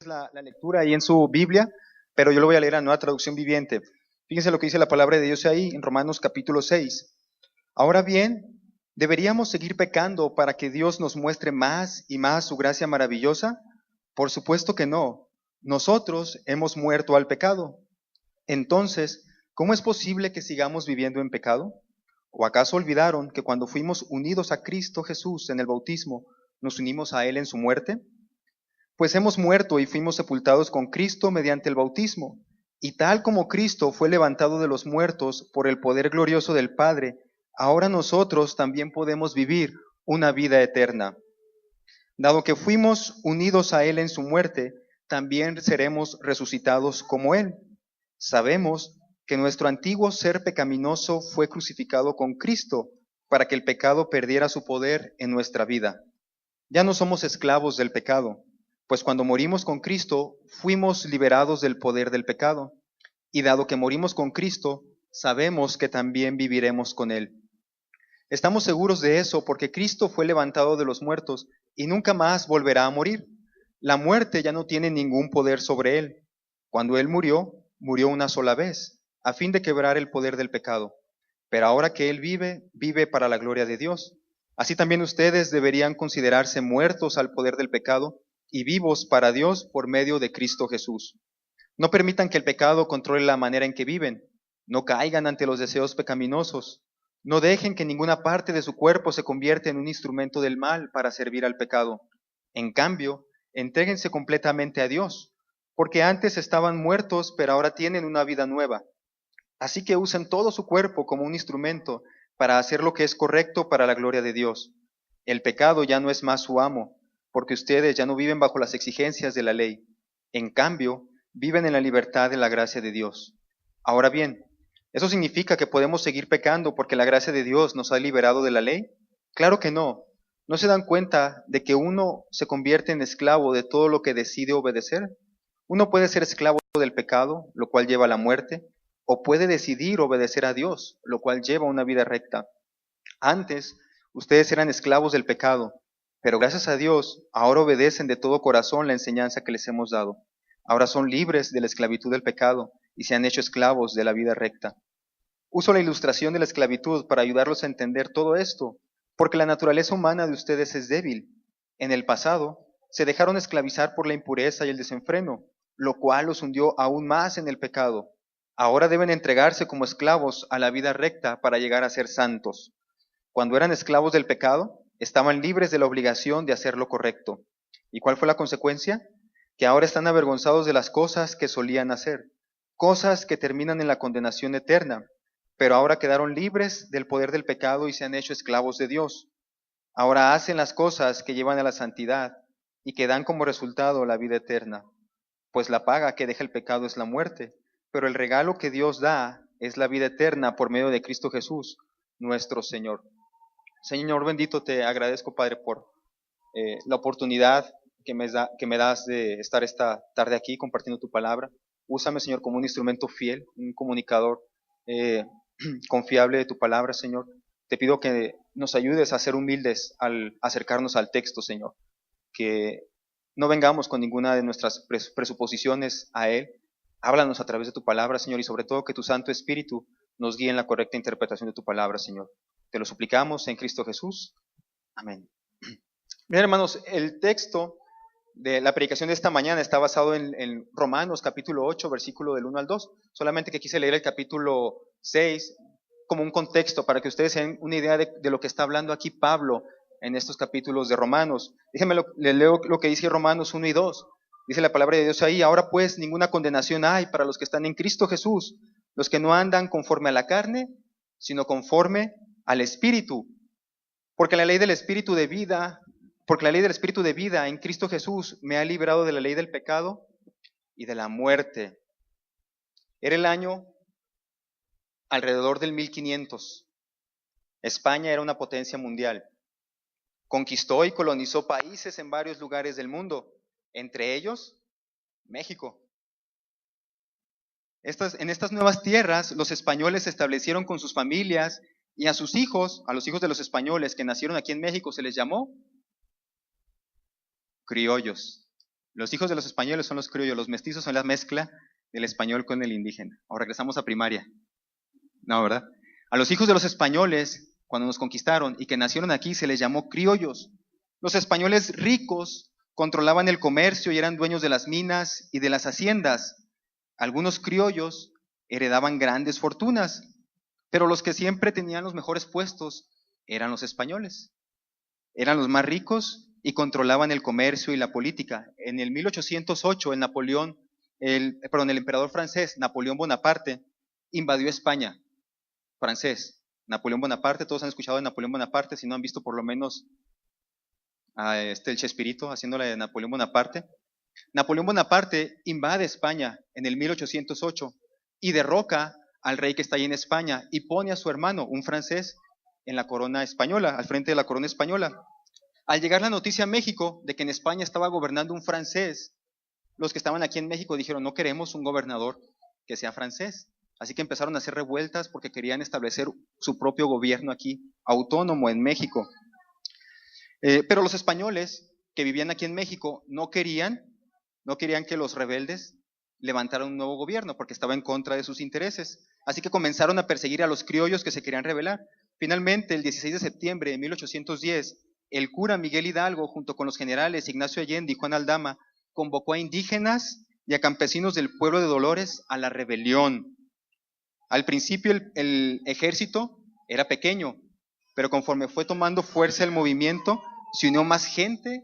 la lectura ahí en su Biblia, pero yo lo voy a leer en Nueva Traducción Viviente. Fíjense lo que dice la palabra de Dios ahí en Romanos capítulo 6. Ahora bien, ¿deberíamos seguir pecando para que Dios nos muestre más y más su gracia maravillosa? Por supuesto que no. Nosotros hemos muerto al pecado. Entonces, ¿cómo es posible que sigamos viviendo en pecado? ¿O acaso olvidaron que cuando fuimos unidos a Cristo Jesús en el bautismo, nos unimos a Él en su muerte? Pues hemos muerto y fuimos sepultados con Cristo mediante el bautismo, y tal como Cristo fue levantado de los muertos por el poder glorioso del Padre, ahora nosotros también podemos vivir una vida eterna. Dado que fuimos unidos a Él en su muerte, también seremos resucitados como Él. Sabemos que nuestro antiguo ser pecaminoso fue crucificado con Cristo para que el pecado perdiera su poder en nuestra vida. Ya no somos esclavos del pecado, pues cuando morimos con Cristo fuimos liberados del poder del pecado. Y dado que morimos con Cristo, sabemos que también viviremos con Él. Estamos seguros de eso porque Cristo fue levantado de los muertos y nunca más volverá a morir. La muerte ya no tiene ningún poder sobre Él. Cuando Él murió, murió una sola vez, a fin de quebrar el poder del pecado. Pero ahora que Él vive, vive para la gloria de Dios. Así también ustedes deberían considerarse muertos al poder del pecado y vivos para Dios por medio de Cristo Jesús. No permitan que el pecado controle la manera en que viven. No caigan ante los deseos pecaminosos. No dejen que ninguna parte de su cuerpo se convierta en un instrumento del mal para servir al pecado. En cambio, entréguense completamente a Dios, porque antes estaban muertos, pero ahora tienen una vida nueva. Así que usen todo su cuerpo como un instrumento para hacer lo que es correcto para la gloria de Dios. El pecado ya no es más su amo, porque ustedes ya no viven bajo las exigencias de la ley. En cambio, viven en la libertad de la gracia de Dios. Ahora bien, ¿eso significa que podemos seguir pecando porque la gracia de Dios nos ha liberado de la ley? Claro que no. ¿No se dan cuenta de que uno se convierte en esclavo de todo lo que decide obedecer? Uno puede ser esclavo del pecado, lo cual lleva a la muerte, o puede decidir obedecer a Dios, lo cual lleva a una vida recta. Antes, ustedes eran esclavos del pecado, pero gracias a Dios, ahora obedecen de todo corazón la enseñanza que les hemos dado. Ahora son libres de la esclavitud del pecado y se han hecho esclavos de la vida recta. Uso la ilustración de la esclavitud para ayudarlos a entender todo esto, porque la naturaleza humana de ustedes es débil. En el pasado, se dejaron esclavizar por la impureza y el desenfreno, lo cual los hundió aún más en el pecado. Ahora deben entregarse como esclavos a la vida recta para llegar a ser santos. Cuando eran esclavos del pecado, estaban libres de la obligación de hacer lo correcto. ¿Y cuál fue la consecuencia? Que ahora están avergonzados de las cosas que solían hacer, cosas que terminan en la condenación eterna, pero ahora quedaron libres del poder del pecado y se han hecho esclavos de Dios. Ahora hacen las cosas que llevan a la santidad y que dan como resultado la vida eterna. Pues la paga que deja el pecado es la muerte, pero el regalo que Dios da es la vida eterna por medio de Cristo Jesús, nuestro Señor. Señor bendito, te agradezco, Padre, por la oportunidad que me das de estar esta tarde aquí compartiendo tu palabra. Úsame, Señor, como un instrumento fiel, un comunicador confiable de tu palabra, Señor. Te pido que nos ayudes a ser humildes al acercarnos al texto, Señor. Que no vengamos con ninguna de nuestras presuposiciones a Él. Háblanos a través de tu palabra, Señor, y sobre todo que tu Santo Espíritu nos guíe en la correcta interpretación de tu palabra, Señor. Te lo suplicamos en Cristo Jesús. Amén. Bien, hermanos, el texto de la predicación de esta mañana está basado en Romanos capítulo 8, versículo del 1 al 2. Solamente que quise leer el capítulo 6 como un contexto para que ustedes tengan una idea de lo que está hablando aquí Pablo en estos capítulos de Romanos. Déjenme le leo lo que dice Romanos 1 y 2. Dice la palabra de Dios ahí: ahora pues ninguna condenación hay para los que están en Cristo Jesús, los que no andan conforme a la carne, sino conforme al Espíritu. Porque la ley del Espíritu de vida en Cristo Jesús me ha librado de la ley del pecado y de la muerte. Era el año alrededor del 1500. España era una potencia mundial. Conquistó y colonizó países en varios lugares del mundo, entre ellos México. En estas nuevas tierras, los españoles se establecieron con sus familias y a sus hijos, a los hijos de los españoles que nacieron aquí en México, se les llamó criollos. Los hijos de los españoles son los criollos, los mestizos son la mezcla del español con el indígena. Ahora regresamos a primaria. No, ¿verdad? A los hijos de los españoles, cuando nos conquistaron y que nacieron aquí, se les llamó criollos. Los españoles ricos controlaban el comercio y eran dueños de las minas y de las haciendas. Algunos criollos heredaban grandes fortunas, pero los que siempre tenían los mejores puestos eran los españoles. Eran los más ricos y controlaban el comercio y la política. En el 1808, el emperador francés, Napoleón Bonaparte, invadió España. Francés, Napoleón Bonaparte, todos han escuchado de Napoleón Bonaparte, si no han visto por lo menos el Chespirito haciéndole de Napoleón Bonaparte. Napoleón Bonaparte invade España en el 1808 y derroca al rey que está ahí en España y pone a su hermano, un francés, en la corona española, al frente de la corona española. Al llegar la noticia a México de que en España estaba gobernando un francés, los que estaban aquí en México dijeron, no queremos un gobernador que sea francés. Así que empezaron a hacer revueltas porque querían establecer su propio gobierno aquí, autónomo en México. Pero los españoles que vivían aquí en México no querían que los rebeldes levantaran un nuevo gobierno porque estaba en contra de sus intereses. Así que comenzaron a perseguir a los criollos que se querían rebelar. Finalmente, el 16 de septiembre de 1810, el cura Miguel Hidalgo, junto con los generales Ignacio Allende y Juan Aldama, convocó a indígenas y a campesinos del pueblo de Dolores a la rebelión. Al principio el ejército era pequeño, pero conforme fue tomando fuerza el movimiento, se unió más gente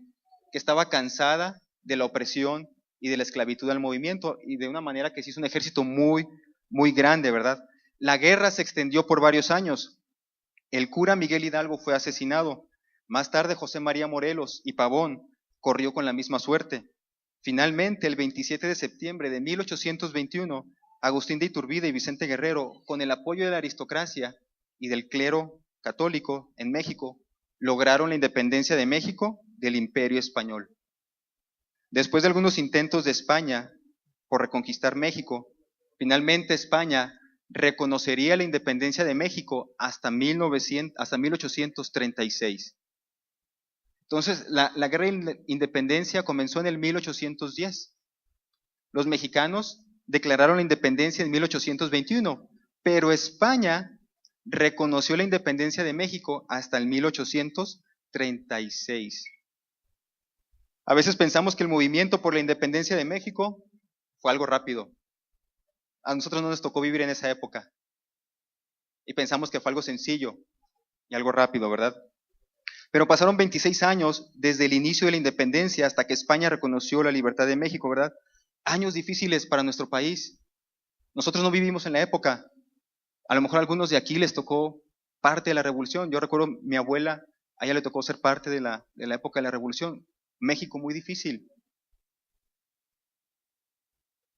que estaba cansada de la opresión y de la esclavitud al movimiento, y de una manera que se hizo un ejército muy, muy grande, ¿verdad? La guerra se extendió por varios años. El cura Miguel Hidalgo fue asesinado. Más tarde José María Morelos y Pavón corrió con la misma suerte. Finalmente, el 27 de septiembre de 1821, Agustín de Iturbide y Vicente Guerrero, con el apoyo de la aristocracia y del clero católico en México, lograron la independencia de México del Imperio Español. Después de algunos intentos de España por reconquistar México, finalmente España reconocería la independencia de México hasta 1836. Entonces, la guerra de independencia comenzó en el 1810. Los mexicanos declararon la independencia en 1821, pero España reconoció la independencia de México hasta el 1836. A veces pensamos que el movimiento por la independencia de México fue algo rápido. A nosotros no nos tocó vivir en esa época. Y pensamos que fue algo sencillo y algo rápido, ¿verdad? Pero pasaron 26 años desde el inicio de la independencia hasta que España reconoció la libertad de México, ¿verdad? Años difíciles para nuestro país. Nosotros no vivimos en la época. A lo mejor a algunos de aquí les tocó parte de la revolución. Yo recuerdo mi abuela, a ella le tocó ser parte de la época de la revolución. México muy difícil.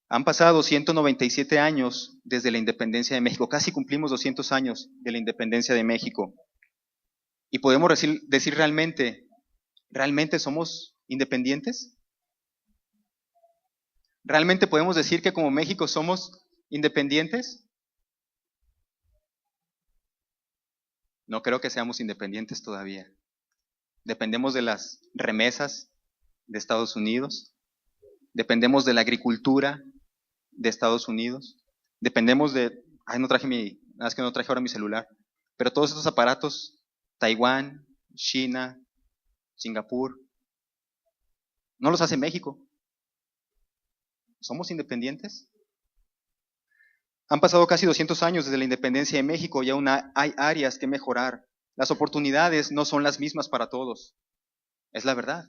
Han pasado 197 años desde la independencia de México. Casi cumplimos 200 años de la independencia de México. Y podemos decir ¿realmente somos independientes? ¿Realmente podemos decir que como México somos independientes? No creo que seamos independientes todavía. Dependemos de las remesas de Estados Unidos, dependemos de la agricultura de Estados Unidos, dependemos de, nada más que no traje ahora mi celular, pero todos estos aparatos, Taiwán, China, Singapur, no los hace México. ¿Somos independientes? Han pasado casi 200 años desde la independencia de México y aún hay áreas que mejorar. Las oportunidades no son las mismas para todos. Es la verdad.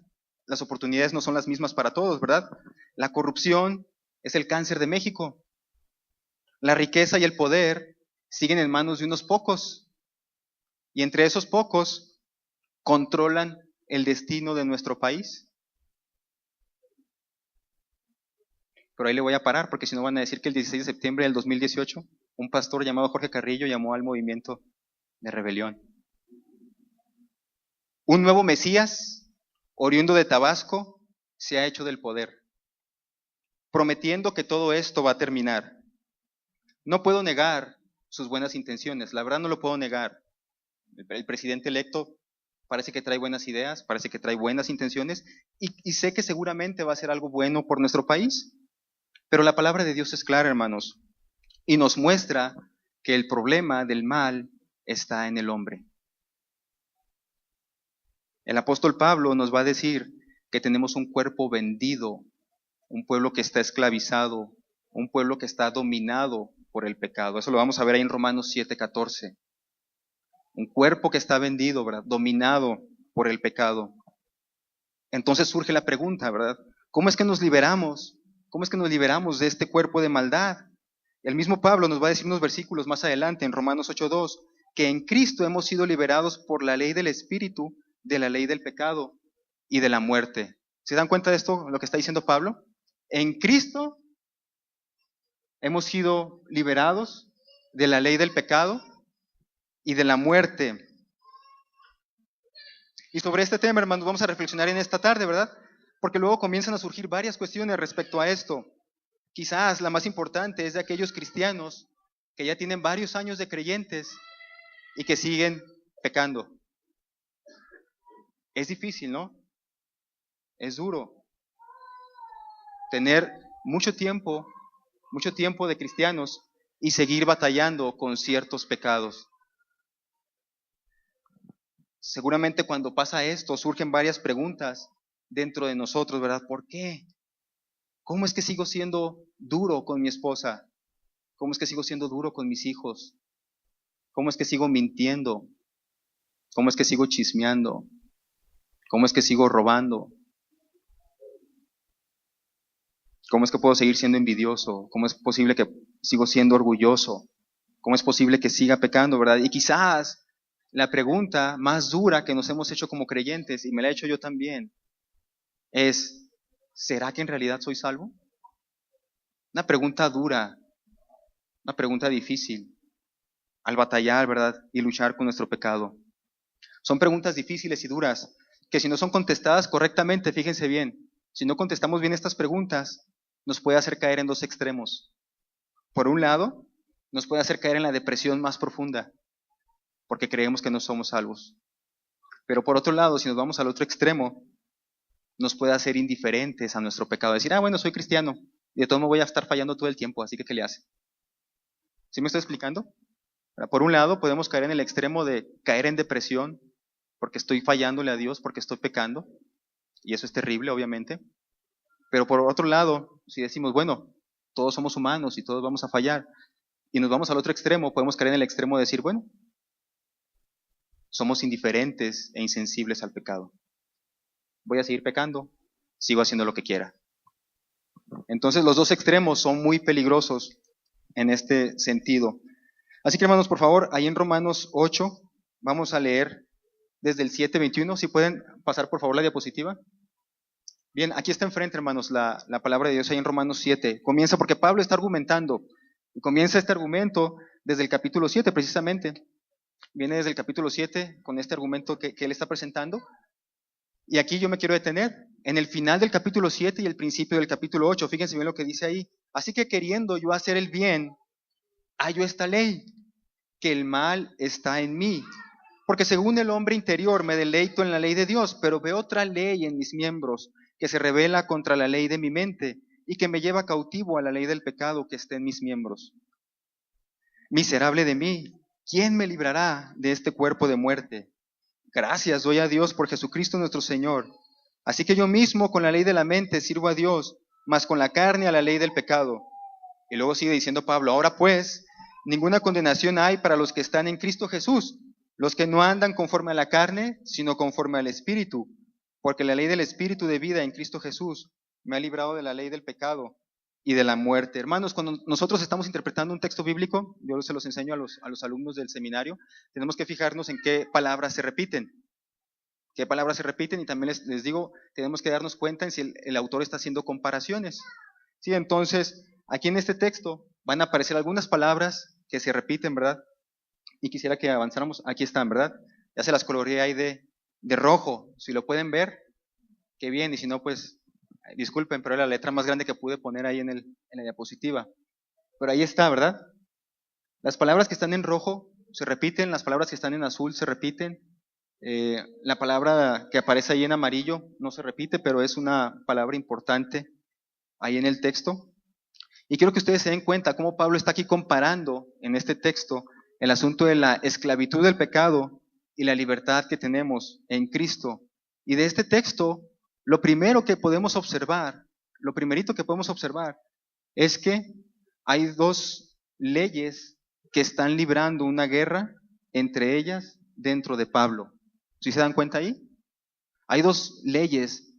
Las oportunidades no son las mismas para todos, ¿verdad? La corrupción es el cáncer de México. La riqueza y el poder siguen en manos de unos pocos. Y entre esos pocos controlan el destino de nuestro país. Pero ahí le voy a parar porque si no van a decir que el 16 de septiembre del 2018 un pastor llamado Jorge Carrillo llamó al movimiento de rebelión. Un nuevo Mesías, oriundo de Tabasco, se ha hecho del poder, prometiendo que todo esto va a terminar. No puedo negar sus buenas intenciones, la verdad no lo puedo negar. El presidente electo parece que trae buenas ideas, parece que trae buenas intenciones, y sé que seguramente va a ser algo bueno por nuestro país. Pero la palabra de Dios es clara, hermanos, y nos muestra que el problema del mal está en el hombre. El apóstol Pablo nos va a decir que tenemos un cuerpo vendido, un pueblo que está esclavizado, un pueblo que está dominado por el pecado. Eso lo vamos a ver ahí en Romanos 7:14. Un cuerpo que está vendido, ¿verdad? Dominado por el pecado. Entonces surge la pregunta, ¿verdad? ¿Cómo es que nos liberamos? ¿Cómo es que nos liberamos de este cuerpo de maldad? El mismo Pablo nos va a decir unos versículos más adelante, en Romanos 8:2, que en Cristo hemos sido liberados por la ley del Espíritu, de la ley del pecado y de la muerte. ¿Se dan cuenta de esto, lo que está diciendo Pablo? En Cristo hemos sido liberados de la ley del pecado y de la muerte. Y sobre este tema, hermanos, vamos a reflexionar en esta tarde, ¿verdad? Porque luego comienzan a surgir varias cuestiones respecto a esto. Quizás la más importante es de aquellos cristianos que ya tienen varios años de creyentes y que siguen pecando. Es difícil, ¿no? Es duro tener mucho tiempo de cristianos y seguir batallando con ciertos pecados. Seguramente cuando pasa esto surgen varias preguntas dentro de nosotros, ¿verdad? ¿Por qué? ¿Cómo es que sigo siendo duro con mi esposa? ¿Cómo es que sigo siendo duro con mis hijos? ¿Cómo es que sigo mintiendo? ¿Cómo es que sigo chismeando? ¿Cómo es que sigo robando? ¿Cómo es que puedo seguir siendo envidioso? ¿Cómo es posible que sigo siendo orgulloso? ¿Cómo es posible que siga pecando, verdad? Y quizás la pregunta más dura que nos hemos hecho como creyentes, y me la he hecho yo también, es, ¿será que en realidad soy salvo? Una pregunta dura, una pregunta difícil, al batallar, ¿verdad? Y luchar con nuestro pecado. Son preguntas difíciles y duras, que si no son contestadas correctamente, fíjense bien, si no contestamos bien estas preguntas, nos puede hacer caer en dos extremos. Por un lado, nos puede hacer caer en la depresión más profunda, porque creemos que no somos salvos. Pero por otro lado, si nos vamos al otro extremo, nos puede hacer indiferentes a nuestro pecado. Decir, bueno, soy cristiano, y de todo modo voy a estar fallando todo el tiempo, así que ¿qué le hace? ¿Sí me estoy explicando? Por un lado, podemos caer en el extremo de caer en depresión, porque estoy fallándole a Dios, porque estoy pecando, y eso es terrible, obviamente. Pero por otro lado, si decimos, bueno, todos somos humanos y todos vamos a fallar, y nos vamos al otro extremo, podemos caer en el extremo de decir, bueno, somos indiferentes e insensibles al pecado. Voy a seguir pecando, sigo haciendo lo que quiera. Entonces los dos extremos son muy peligrosos en este sentido. Así que hermanos, por favor, ahí en Romanos 8, vamos a leer desde el 7:21. Si pueden pasar por favor la diapositiva. Bien, aquí está enfrente, hermanos, la palabra de Dios ahí en Romanos 7. Comienza porque Pablo está argumentando. Y comienza este argumento desde el capítulo 7, precisamente. Viene desde el capítulo 7 con este argumento que él está presentando. Y aquí yo me quiero detener en el final del capítulo 7 y el principio del capítulo 8. Fíjense bien lo que dice ahí. Así que queriendo yo hacer el bien, hallo esta ley, que el mal está en mí. Porque según el hombre interior me deleito en la ley de Dios, pero veo otra ley en mis miembros que se rebela contra la ley de mi mente y que me lleva cautivo a la ley del pecado que está en mis miembros. Miserable de mí, ¿quién me librará de este cuerpo de muerte? Gracias doy a Dios por Jesucristo nuestro Señor. Así que yo mismo con la ley de la mente sirvo a Dios, mas con la carne a la ley del pecado. Y luego sigue diciendo Pablo, ahora pues, ninguna condenación hay para los que están en Cristo Jesús, los que no andan conforme a la carne, sino conforme al Espíritu, porque la ley del Espíritu de vida en Cristo Jesús me ha librado de la ley del pecado y de la muerte. Hermanos, cuando nosotros estamos interpretando un texto bíblico, yo se los enseño a los alumnos del seminario, tenemos que fijarnos en qué palabras se repiten. Qué palabras se repiten, y también les digo, tenemos que darnos cuenta en si el autor está haciendo comparaciones. Sí, entonces, aquí en este texto van a aparecer algunas palabras que se repiten, ¿verdad? Y quisiera que avanzáramos. Aquí están, ¿verdad? Ya se las coloreé ahí de rojo. Si lo pueden ver, qué bien. Y si no, pues disculpen, pero es la letra más grande que pude poner ahí en la diapositiva. Pero ahí está, ¿verdad? Las palabras que están en rojo se repiten, las palabras que están en azul se repiten, La palabra que aparece ahí en amarillo no se repite, pero es una palabra importante ahí en el texto. Y quiero que ustedes se den cuenta cómo Pablo está aquí comparando en este texto el asunto de la esclavitud del pecado y la libertad que tenemos en Cristo. Y de este texto, lo primero que podemos observar, lo primerito que podemos observar es que hay dos leyes que están librando una guerra entre ellas dentro de Pablo. ¿Sí se dan cuenta ahí? Hay dos leyes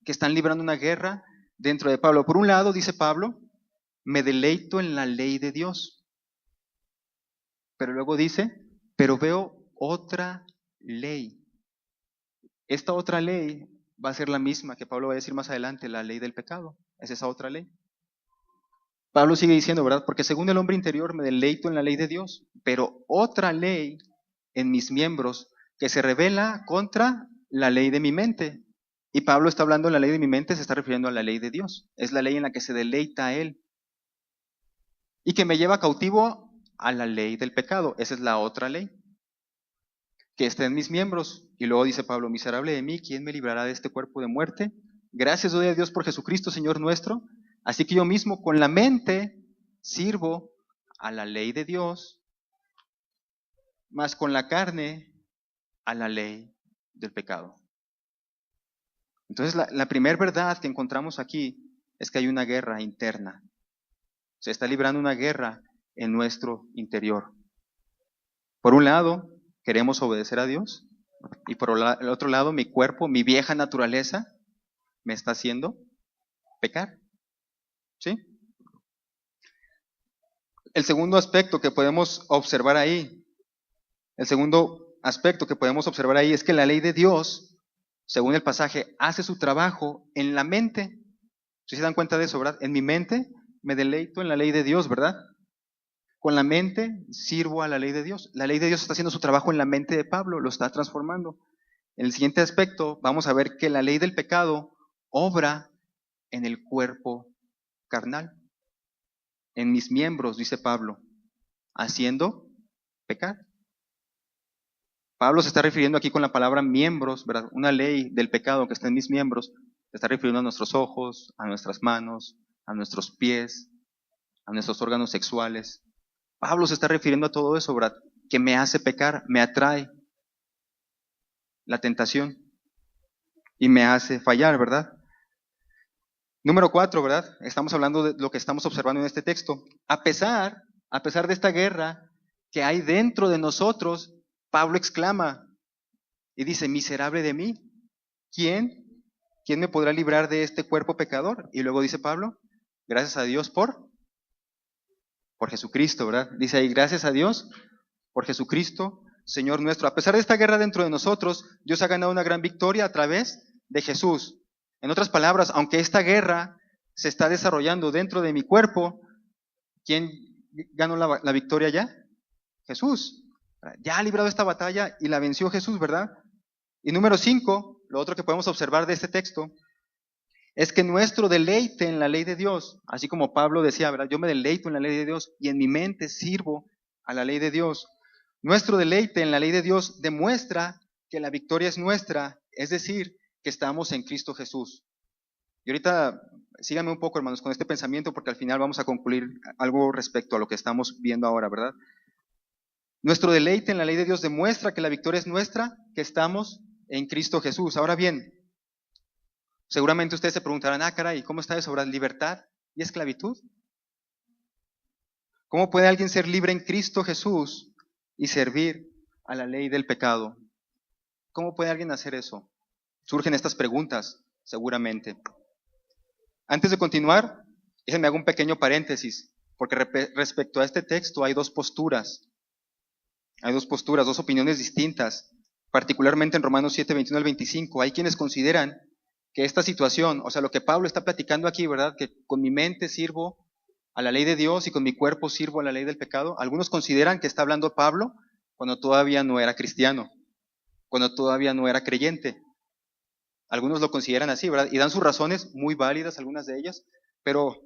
que están librando una guerra dentro de Pablo. Por un lado, dice Pablo, me deleito en la ley de Dios. Pero luego dice, pero veo otra ley. Esta otra ley va a ser la misma que Pablo va a decir más adelante, la ley del pecado. Es esa otra ley. Pablo sigue diciendo, ¿verdad? Porque según el hombre interior me deleito en la ley de Dios, pero otra ley en mis miembros que se revela contra la ley de mi mente. Y Pablo está hablando de la ley de mi mente, se está refiriendo a la ley de Dios. Es la ley en la que se deleita a él. Y que me lleva cautivo a la ley del pecado. Esa es la otra ley que está en mis miembros. Y luego dice Pablo, miserable de mí, ¿quién me librará de este cuerpo de muerte? Gracias doy a Dios por Jesucristo, Señor nuestro. Así que yo mismo con la mente sirvo a la ley de Dios, más con la carne a la ley del pecado. Entonces la primera verdad que encontramos aquí es que hay una guerra interna. Se está librando una guerra en nuestro interior. Por un lado, queremos obedecer a Dios, y por el otro lado, mi cuerpo, mi vieja naturaleza, me está haciendo pecar. ¿Sí? El segundo aspecto que podemos observar ahí, es que la ley de Dios, según el pasaje, hace su trabajo en la mente. ¿Sí se dan cuenta de eso, verdad? En mi mente me deleito en la ley de Dios, ¿verdad? Con la mente sirvo a la ley de Dios. La ley de Dios está haciendo su trabajo en la mente de Pablo, lo está transformando. En el siguiente aspecto vamos a ver que la ley del pecado obra en el cuerpo carnal, en mis miembros, dice Pablo, haciendo pecar. Pablo se está refiriendo aquí con la palabra miembros, ¿verdad? Una ley del pecado que está en mis miembros, se está refiriendo a nuestros ojos, a nuestras manos, a nuestros pies, a nuestros órganos sexuales. Pablo se está refiriendo a todo eso, ¿verdad? Que me hace pecar, me atrae la tentación y me hace fallar, ¿verdad? Número 4, ¿verdad? Estamos hablando de lo que estamos observando en este texto. A pesar de esta guerra que hay dentro de nosotros, Pablo exclama y dice, miserable de mí, ¿quién me podrá librar de este cuerpo pecador? Y luego dice Pablo, gracias a Dios por Jesucristo, ¿verdad? Dice ahí, gracias a Dios por Jesucristo, Señor nuestro. A pesar de esta guerra dentro de nosotros, Dios ha ganado una gran victoria a través de Jesús. En otras palabras, aunque esta guerra se está desarrollando dentro de mi cuerpo, ¿quién ganó la victoria ya? Jesús. Ya ha librado esta batalla y la venció Jesús, ¿verdad? Y número 5, lo otro que podemos observar de este texto, es que nuestro deleite en la ley de Dios, así como Pablo decía, ¿verdad? Yo me deleito en la ley de Dios y en mi mente sirvo a la ley de Dios. Nuestro deleite en la ley de Dios demuestra que la victoria es nuestra, es decir, que estamos en Cristo Jesús. Y ahorita síganme un poco, hermanos, con este pensamiento, porque al final vamos a concluir algo respecto a lo que estamos viendo ahora, ¿verdad? Nuestro deleite en la ley de Dios demuestra que la victoria es nuestra, que estamos en Cristo Jesús. Ahora bien, seguramente ustedes se preguntarán, caray, ¿cómo está eso, verdad? ¿Libertad y esclavitud? ¿Cómo puede alguien ser libre en Cristo Jesús y servir a la ley del pecado? ¿Cómo puede alguien hacer eso? Surgen estas preguntas, seguramente. Antes de continuar, déjenme hago un pequeño paréntesis, porque respecto a este texto hay dos posturas. Hay dos posturas, dos opiniones distintas, particularmente en Romanos 7, 21 al 25. Hay quienes consideran que esta situación, o sea, lo que Pablo está platicando aquí, ¿verdad? Que con mi mente sirvo a la ley de Dios y con mi cuerpo sirvo a la ley del pecado. Algunos consideran que está hablando Pablo cuando todavía no era cristiano, cuando todavía no era creyente. Algunos lo consideran así, ¿verdad? Y dan sus razones, muy válidas algunas de ellas, pero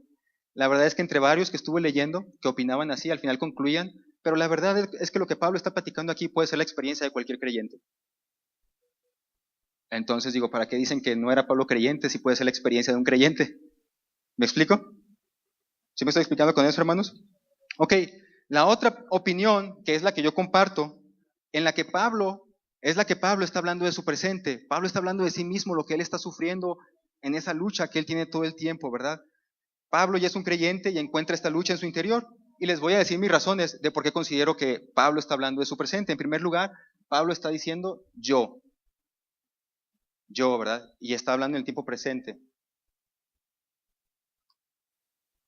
la verdad es que entre varios que estuve leyendo, que opinaban así, al final concluían, pero la verdad es que lo que Pablo está platicando aquí puede ser la experiencia de cualquier creyente. Entonces digo, ¿para qué dicen que no era Pablo creyente si puede ser la experiencia de un creyente? ¿Me explico? ¿Sí me estoy explicando con eso, hermanos? Ok, la otra opinión, que es la que yo comparto, en la que Pablo está hablando de su presente. Pablo está hablando de sí mismo, lo que él está sufriendo en esa lucha que él tiene todo el tiempo, ¿verdad? Pablo ya es un creyente y encuentra esta lucha en su interior. Y les voy a decir mis razones de por qué considero que Pablo está hablando de su presente. En primer lugar, Pablo está diciendo yo, ¿verdad? Y está hablando en el tiempo presente.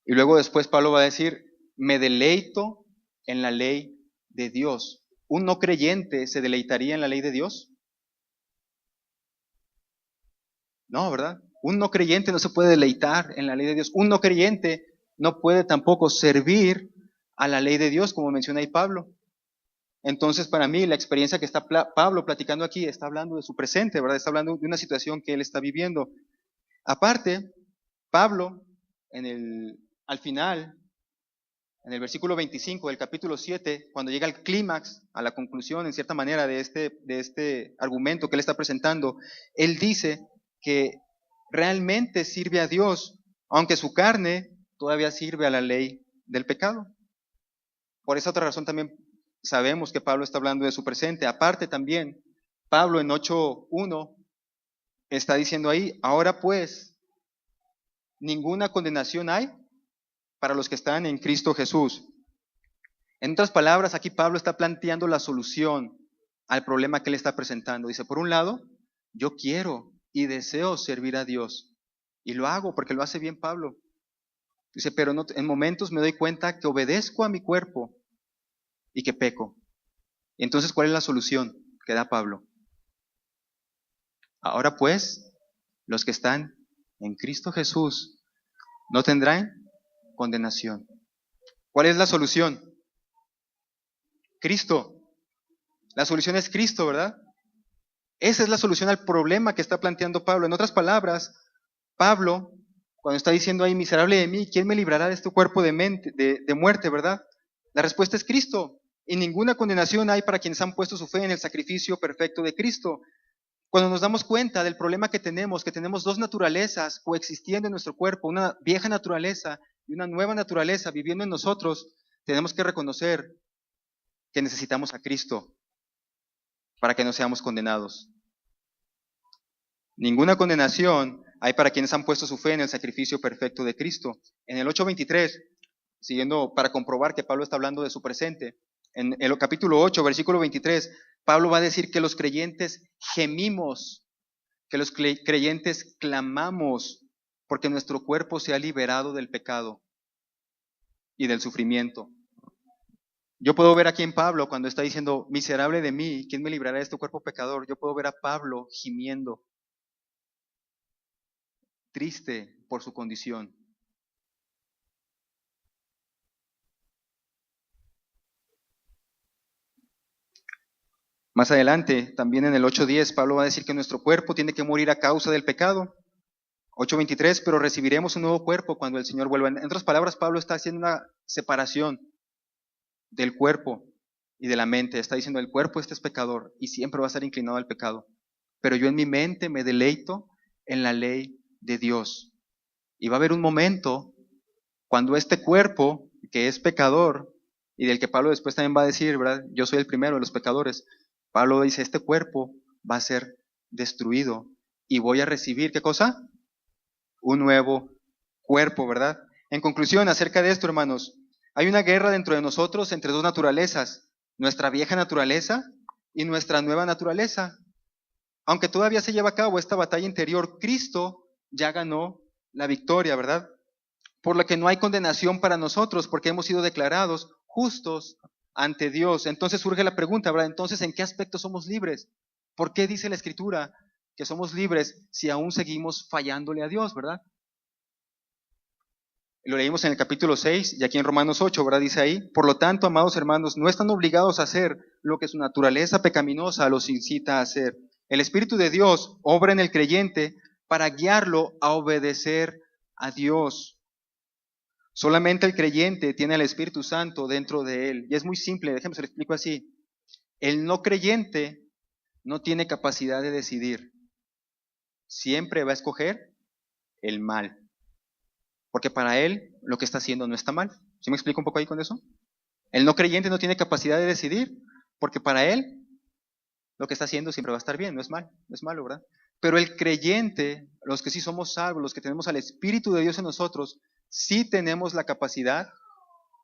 Y luego después Pablo va a decir, me deleito en la ley de Dios. ¿Un no creyente se deleitaría en la ley de Dios? No, ¿verdad? Un no creyente no se puede deleitar en la ley de Dios. Un no creyente no puede tampoco servir a la ley de Dios, como menciona ahí Pablo. Entonces, para mí, la experiencia que está Pablo platicando aquí está hablando de su presente, ¿verdad? Está hablando de una situación que él está viviendo. Aparte, Pablo, al final, en el versículo 25 del capítulo 7, cuando llega al clímax, a la conclusión, en cierta manera, de este argumento que él está presentando, él dice que realmente sirve a Dios, aunque su carne todavía sirve a la ley del pecado. Por esa otra razón también sabemos que Pablo está hablando de su presente. Aparte también, Pablo en 8:1 está diciendo ahí, ahora pues, ninguna condenación hay para los que están en Cristo Jesús. En otras palabras, aquí Pablo está planteando la solución al problema que él está presentando. Dice, por un lado, yo quiero y deseo servir a Dios. Y lo hago porque lo hace bien Pablo. Dice, pero en momentos me doy cuenta que obedezco a mi cuerpo y que peco. Entonces, ¿cuál es la solución que da Pablo? Ahora pues, los que están en Cristo Jesús no tendrán condenación. ¿Cuál es la solución? Cristo. La solución es Cristo, ¿verdad? Esa es la solución al problema que está planteando Pablo. En otras palabras, Pablo, cuando está diciendo ahí, miserable de mí, ¿quién me librará de este cuerpo de muerte, verdad? La respuesta es Cristo. Y ninguna condenación hay para quienes han puesto su fe en el sacrificio perfecto de Cristo. Cuando nos damos cuenta del problema que tenemos dos naturalezas coexistiendo en nuestro cuerpo, una vieja naturaleza y una nueva naturaleza viviendo en nosotros, tenemos que reconocer que necesitamos a Cristo para que no seamos condenados. Ninguna condenación hay para quienes han puesto su fe en el sacrificio perfecto de Cristo. En el 8:23, siguiendo para comprobar que Pablo está hablando de su presente, en el capítulo 8, versículo 23, Pablo va a decir que los creyentes gemimos, que los creyentes clamamos porque nuestro cuerpo se ha liberado del pecado y del sufrimiento. Yo puedo ver aquí en Pablo cuando está diciendo, miserable de mí, ¿quién me librará de este cuerpo pecador? Yo puedo ver a Pablo gimiendo, triste por su condición. Más adelante, también en el 8:10, Pablo va a decir que nuestro cuerpo tiene que morir a causa del pecado. 8:23, pero recibiremos un nuevo cuerpo cuando el Señor vuelva. En otras palabras, Pablo está haciendo una separación del cuerpo y de la mente. Está diciendo, el cuerpo este es pecador y siempre va a estar inclinado al pecado. Pero yo en mi mente me deleito en la ley de Dios. Y va a haber un momento cuando este cuerpo, que es pecador, y del que Pablo después también va a decir, ¿verdad? Yo soy el primero de los pecadores. Pablo dice, este cuerpo va a ser destruido y voy a recibir, ¿qué cosa? Un nuevo cuerpo, ¿verdad? En conclusión, acerca de esto, hermanos, hay una guerra dentro de nosotros entre dos naturalezas, nuestra vieja naturaleza y nuestra nueva naturaleza. Aunque todavía se lleva a cabo esta batalla interior, Cristo ya ganó la victoria, ¿verdad? Por lo que no hay condenación para nosotros, porque hemos sido declarados justos ante Dios. Entonces surge la pregunta, ¿verdad? Entonces, ¿en qué aspecto somos libres? ¿Por qué dice la Escritura que somos libres si aún seguimos fallándole a Dios, verdad? Lo leímos en el capítulo 6 y aquí en Romanos 8, ¿verdad? Dice ahí, por lo tanto, amados hermanos, no están obligados a hacer lo que su naturaleza pecaminosa los incita a hacer. El Espíritu de Dios obra en el creyente para guiarlo a obedecer a Dios. Solamente el creyente tiene al Espíritu Santo dentro de él. Y es muy simple, déjenme se lo explico así. El no creyente no tiene capacidad de decidir. siempre va a escoger el mal. Porque para él lo que está haciendo no está mal. ¿Sí me explico un poco ahí con eso? El no creyente no tiene capacidad de decidir, porque para él lo que está haciendo siempre va a estar bien, no es mal, no es malo, ¿verdad? Pero el creyente, los que sí somos salvos, los que tenemos al Espíritu de Dios en nosotros, sí tenemos la capacidad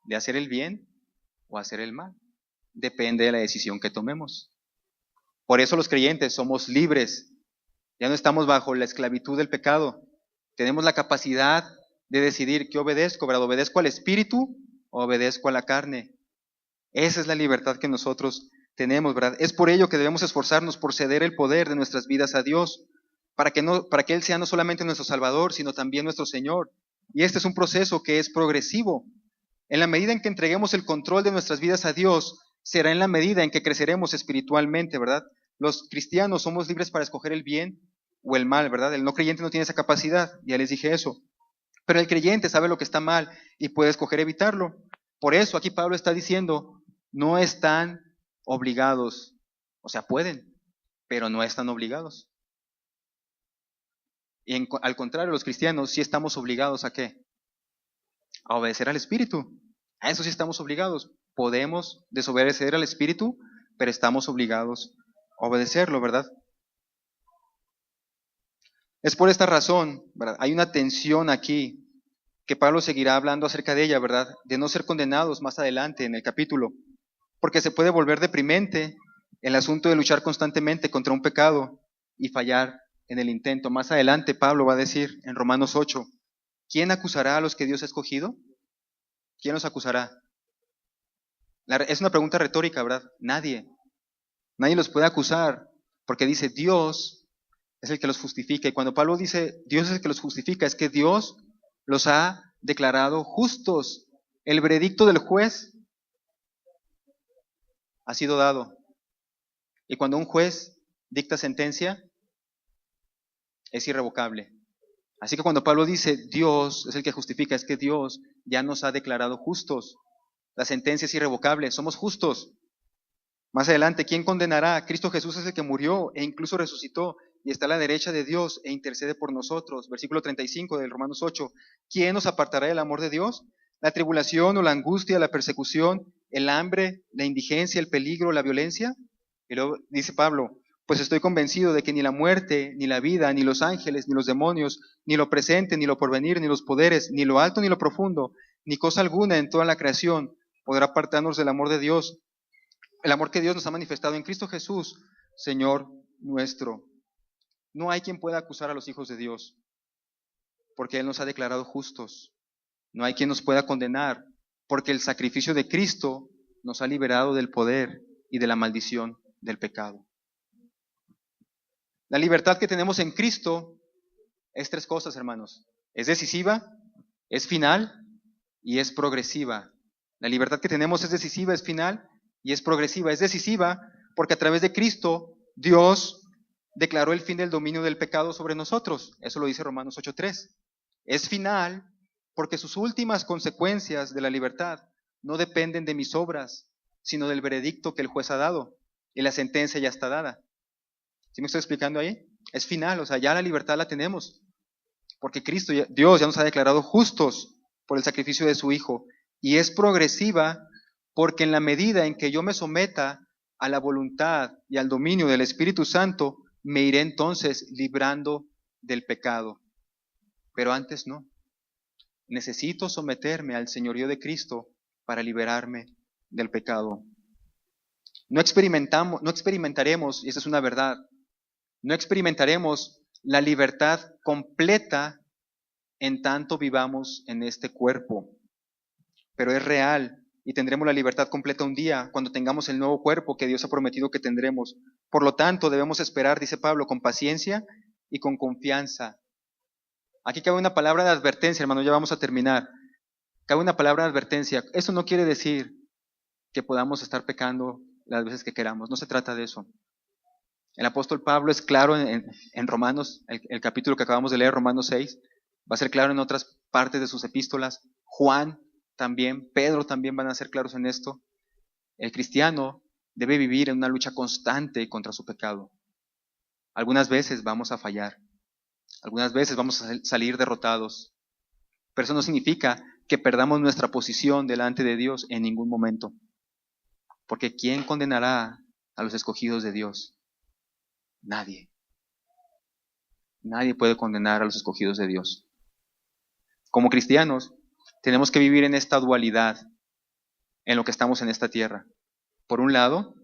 de hacer el bien o hacer el mal. Depende de la decisión que tomemos. Por eso los creyentes somos libres. Ya no estamos bajo la esclavitud del pecado. Tenemos la capacidad de decidir qué obedezco, ¿verdad? ¿Obedezco al Espíritu o obedezco a la carne? Esa es la libertad que nosotros tenemos, ¿verdad? Es por ello que debemos esforzarnos por ceder el poder de nuestras vidas a Dios, para que Él sea no solamente nuestro Salvador, sino también nuestro Señor. Y este es un proceso que es progresivo. En la medida en que entreguemos el control de nuestras vidas a Dios, será en la medida en que creceremos espiritualmente, ¿verdad? Los cristianos somos libres para escoger el bien o el mal, ¿verdad? El no creyente no tiene esa capacidad, ya les dije eso. Pero el creyente sabe lo que está mal y puede escoger evitarlo. Por eso aquí Pablo está diciendo, no están obligados, o sea, pueden, pero no están obligados. Y al contrario, los cristianos sí estamos obligados ¿a qué? A obedecer al Espíritu. A eso sí estamos obligados. Podemos desobedecer al Espíritu, pero estamos obligados a obedecerlo, ¿verdad? Es por esta razón, ¿verdad? Hay una tensión aquí que Pablo seguirá hablando acerca de ella, ¿verdad? De no ser condenados más adelante en el capítulo, porque se puede volver deprimente el asunto de luchar constantemente contra un pecado y fallar en el intento. Más adelante Pablo va a decir en Romanos 8, ¿quién acusará a los que Dios ha escogido? ¿Quién los acusará? Es una pregunta retórica, ¿verdad? Nadie. Nadie los puede acusar, porque dice Dios es el que los justifica. Y cuando Pablo dice Dios es el que los justifica, es que Dios los ha declarado justos. El veredicto del juez ha sido dado. Y cuando un juez dicta sentencia, es irrevocable. Así que cuando Pablo dice Dios es el que justifica, es que Dios ya nos ha declarado justos. La sentencia es irrevocable, somos justos. Más adelante, ¿quién condenará? Cristo Jesús es el que murió e incluso resucitó y está a la derecha de Dios e intercede por nosotros. Versículo 35 del Romanos 8. ¿Quién nos apartará del amor de Dios? ¿La tribulación o la angustia, la persecución, el hambre, la indigencia, el peligro, la violencia? Y luego dice Pablo, pues estoy convencido de que ni la muerte, ni la vida, ni los ángeles, ni los demonios, ni lo presente, ni lo porvenir, ni los poderes, ni lo alto, ni lo profundo, ni cosa alguna en toda la creación podrá apartarnos del amor de Dios, el amor que Dios nos ha manifestado en Cristo Jesús, Señor nuestro. No hay quien pueda acusar a los hijos de Dios, porque Él nos ha declarado justos. No hay quien nos pueda condenar, porque el sacrificio de Cristo nos ha liberado del poder y de la maldición del pecado. La libertad que tenemos en Cristo es tres cosas, hermanos. Es decisiva, es final y es progresiva. La libertad que tenemos es decisiva, es final y es progresiva. Es decisiva porque a través de Cristo Dios declaró el fin del dominio del pecado sobre nosotros. Eso lo dice Romanos 8:3. Es final porque sus últimas consecuencias de la libertad no dependen de mis obras, sino del veredicto que el juez ha dado y la sentencia ya está dada. ¿Sí me estoy explicando ahí? Es final, o sea, ya la libertad la tenemos, porque Cristo, Dios ya nos ha declarado justos por el sacrificio de su Hijo. Y es progresiva porque en la medida en que yo me someta a la voluntad y al dominio del Espíritu Santo, me iré entonces librando del pecado. Pero antes no. Necesito someterme al señorío de Cristo para liberarme del pecado. No experimentaremos, y esa es una verdad, no experimentaremos la libertad completa en tanto vivamos en este cuerpo. Pero es real y tendremos la libertad completa un día cuando tengamos el nuevo cuerpo que Dios ha prometido que tendremos. Por lo tanto, debemos esperar, dice Pablo, con paciencia y con confianza. Aquí cabe una palabra de advertencia, hermano, ya vamos a terminar. Cabe una palabra de advertencia. Eso no quiere decir que podamos estar pecando las veces que queramos. No se trata de eso. El apóstol Pablo es claro en Romanos, el capítulo que acabamos de leer, Romanos 6. Va a ser claro en otras partes de sus epístolas. Juan también, Pedro también van a ser claros en esto. El cristiano debe vivir en una lucha constante contra su pecado. Algunas veces vamos a fallar. Algunas veces vamos a salir derrotados, pero eso no significa que perdamos nuestra posición delante de Dios en ningún momento. Porque ¿quién condenará a los escogidos de Dios? Nadie. Nadie puede condenar a los escogidos de Dios. Como cristianos, tenemos que vivir en esta dualidad en lo que estamos en esta tierra. Por un lado,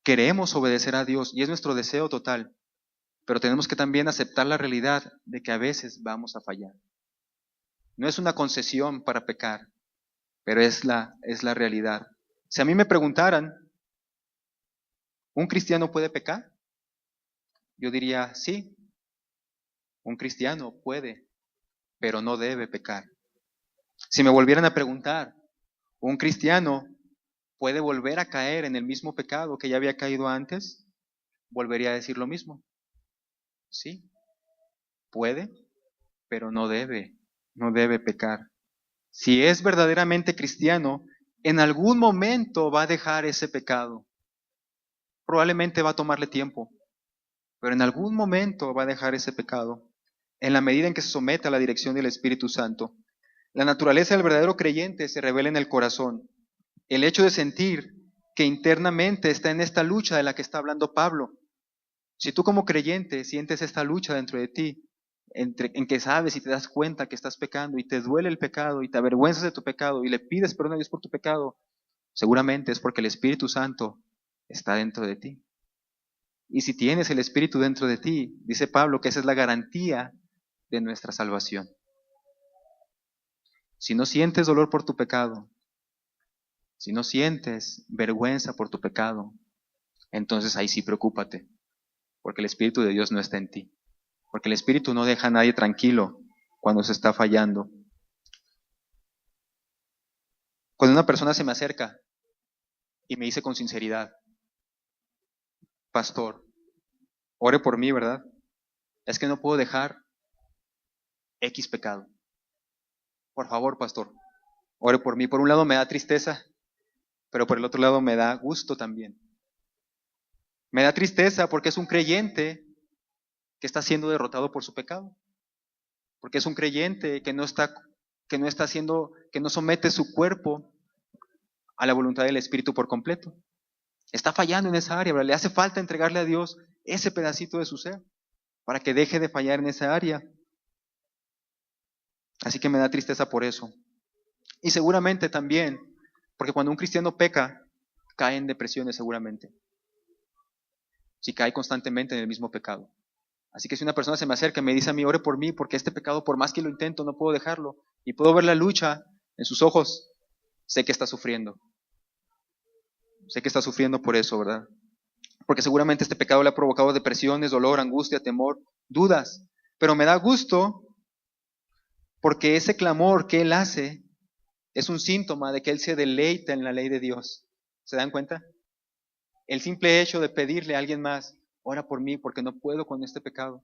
queremos obedecer a Dios y es nuestro deseo total, pero tenemos que también aceptar la realidad de que a veces vamos a fallar. No es una concesión para pecar, pero es la realidad. Si a mí me preguntaran, ¿un cristiano puede pecar? Yo diría, sí, un cristiano puede, pero no debe pecar. Si me volvieran a preguntar, ¿un cristiano puede volver a caer en el mismo pecado que ya había caído antes? Volvería a decir lo mismo. Sí, puede, pero no debe pecar. Si es verdaderamente cristiano, en algún momento va a dejar ese pecado. Probablemente va a tomarle tiempo, pero en algún momento va a dejar ese pecado, en la medida en que se somete a la dirección del Espíritu Santo. La naturaleza del verdadero creyente se revela en el corazón. El hecho de sentir que internamente está en esta lucha de la que está hablando Pablo. Si tú como creyente sientes esta lucha dentro de ti, en que sabes y te das cuenta que estás pecando y te duele el pecado y te avergüenzas de tu pecado y le pides perdón a Dios por tu pecado, seguramente es porque el Espíritu Santo está dentro de ti. Y si tienes el Espíritu dentro de ti, dice Pablo que esa es la garantía de nuestra salvación. Si no sientes dolor por tu pecado, si no sientes vergüenza por tu pecado, entonces ahí sí preocúpate, porque el Espíritu de Dios no está en ti. Porque el Espíritu no deja a nadie tranquilo cuando se está fallando. Cuando una persona se me acerca y me dice con sinceridad, pastor, ore por mí, ¿verdad? Es que no puedo dejar X pecado. Por favor, pastor, ore por mí. Por un lado me da tristeza, pero por el otro lado me da gusto también. Me da tristeza porque es un creyente que está siendo derrotado por su pecado. Porque es un creyente que no somete su cuerpo a la voluntad del Espíritu por completo. Está fallando en esa área, ¿verdad? Le hace falta entregarle a Dios ese pedacito de su ser para que deje de fallar en esa área. Así que me da tristeza por eso. Y seguramente también, porque cuando un cristiano peca, cae en depresiones seguramente. Si cae constantemente en el mismo pecado. Así que si una persona se me acerca y me dice a mí, ore por mí, porque este pecado, por más que lo intento, no puedo dejarlo, y puedo ver la lucha en sus ojos, sé que está sufriendo. Sé que está sufriendo por eso, ¿verdad? Porque seguramente este pecado le ha provocado depresiones, dolor, angustia, temor, dudas. Pero me da gusto porque ese clamor que él hace es un síntoma de que él se deleita en la ley de Dios. ¿Se dan cuenta? El simple hecho de pedirle a alguien más, ora por mí porque no puedo con este pecado,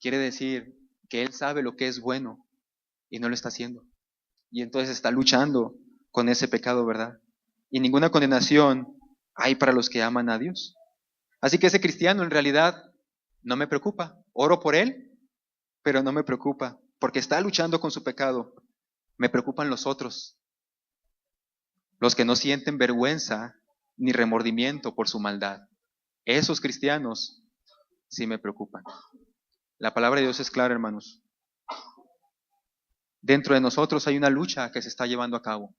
quiere decir que él sabe lo que es bueno y no lo está haciendo. Y entonces está luchando con ese pecado, ¿verdad? Y ninguna condenación hay para los que aman a Dios. Así que ese cristiano en realidad no me preocupa. Oro por él, pero no me preocupa, porque está luchando con su pecado. Me preocupan los otros, los que no sienten vergüenza ni remordimiento por su maldad. Esos cristianos sí me preocupan. La palabra de Dios es clara, hermanos. Dentro de nosotros hay una lucha que se está llevando a cabo.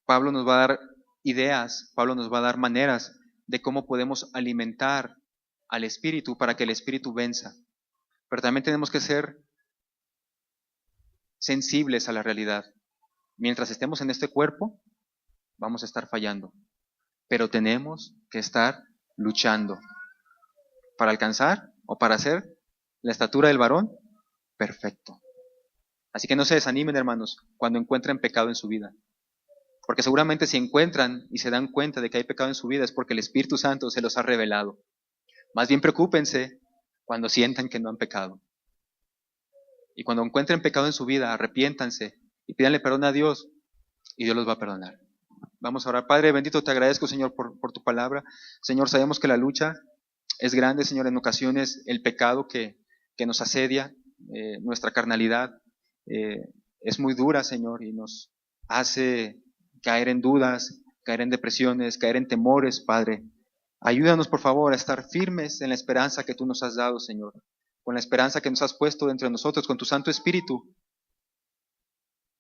Pablo nos va a dar ideas, Pablo nos va a dar maneras de cómo podemos alimentar al Espíritu para que el Espíritu venza. Pero también tenemos que ser sensibles a la realidad. Mientras estemos en este cuerpo, vamos a estar fallando. Pero tenemos que estar luchando para alcanzar o para hacer la estatura del varón perfecto. Así que no se desanimen, hermanos, cuando encuentren pecado en su vida. Porque seguramente si encuentran y se dan cuenta de que hay pecado en su vida es porque el Espíritu Santo se los ha revelado. Más bien preocúpense cuando sientan que no han pecado. Y cuando encuentren pecado en su vida, arrepiéntanse y pídanle perdón a Dios y Dios los va a perdonar. Vamos a orar. Padre bendito, te agradezco, Señor, por tu palabra. Señor, sabemos que la lucha es grande, Señor, en ocasiones el pecado que que nos asedia, nuestra carnalidad es muy dura, Señor, y nos hace caer en dudas, caer en depresiones, caer en temores, Padre. Ayúdanos, por favor, a estar firmes en la esperanza que tú nos has dado, Señor, con la esperanza que nos has puesto dentro de nosotros, con tu Santo Espíritu.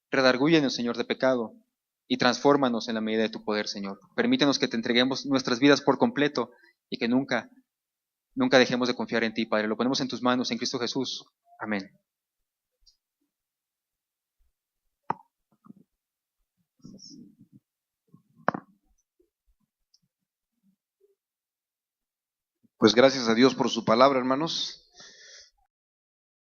Redargúyenos, Señor, de pecado y transfórmanos en la medida de tu poder, Señor. Permítenos que te entreguemos nuestras vidas por completo y que nunca dejemos de confiar en ti, Padre. Lo ponemos en tus manos, en Cristo Jesús. Amén. Pues gracias a Dios por su palabra, hermanos.